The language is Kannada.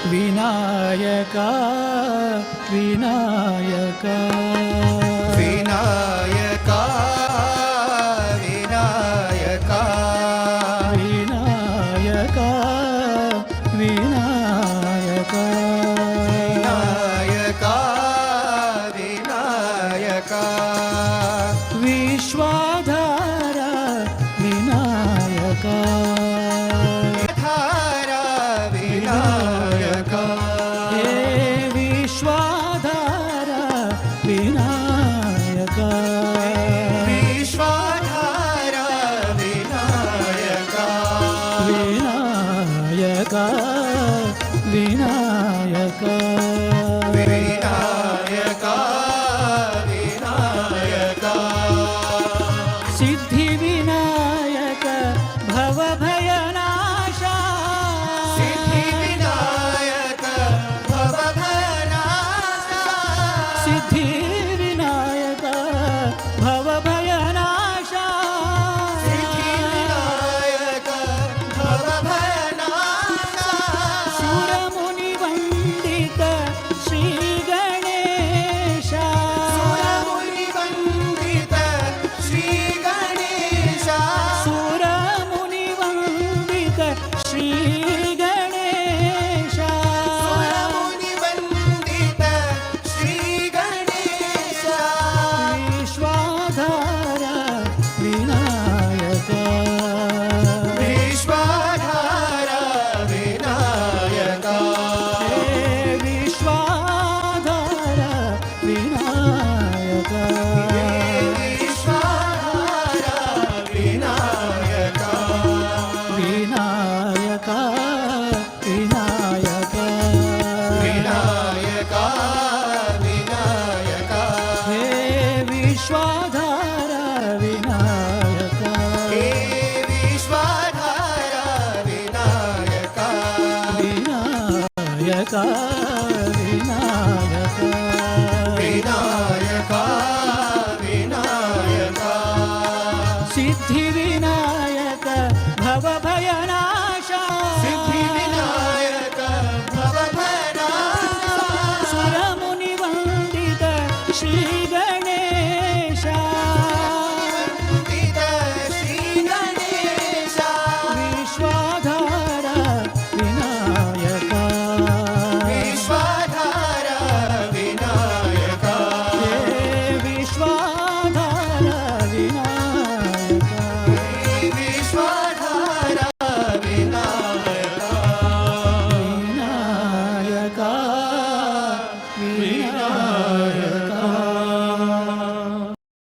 ವಿನಾಯಕ ವಿನಾಯಕ ವಿನಾಯಕ ವಿನಾಯಕ ವಿನಾಯಕ ವಿನಾಯಕ ವಿನಾಯಕ ವಿನಾಯಕ ವಿಶ್ವಾಧಾರ ವಿನಾಯಕ ಧಾರ ವಿನಾಯಕ ಹೇ ವಿಶ್ವಾಧಾರ ವಿನಾಯಕ ವಿಶ್ವಾಧಾರ ವಿನಾಯಕ ವಿನಾಯಕ ವಿನಾಯಕ ವಿನಾಯಕ ವಿನಾಯಕ ಸಿದ್ಧಿ ವಿನಾಯಕ ಭವಭಯನಾಶ ಸಿದ್ಧಿ ವಿನಾಯಕ ಭವಭಯನಾಶ ಸಿದ್ಧಿ ವಿನಾಯಕ ಭವಭಯನಾಶ ಸಿದ್ಧಿ ವಿನಾಯಕ ಭವಭಯನಾಶ ಸುರಮುನಿ ವಂದಿತ ಶ್ರೀ ಗಣೇಶ ಸುರಮುನಿ ವಂದಿತ ಶ್ರೀ ಗಣೇಶ ಸುರಮುನಿ ವಂದಿತ ಶ್ರೀ ಗಣೇಶ ಸುರಮುನಿ ವಂದಿತ ಶ್ರೀ ಗಣೇಶ ವಿಶ್ವಾಧಾರ ವಿನಾಯಕ ವಿಶ್ವಾಧಾರ ವಿನಾಯಕ ಹೇ ವಿಶ್ವಾಧಾರ ವಿನಾಯಕ ವಿಶ್ವಾಧಾರ ವಿನಾಯಕ ವಿನಾಯಕ ವಿನಾಯಕ ವಿನಾಯಕ ವಿನಾಯಕ ಹೇ ವಿಶ್ವಾಧಾರ ವಿನಾಯಕ ಹೇ ವಿಶ್ವಾಧಾರ ವಿನಾಯಕ ವಿನಾಯಕ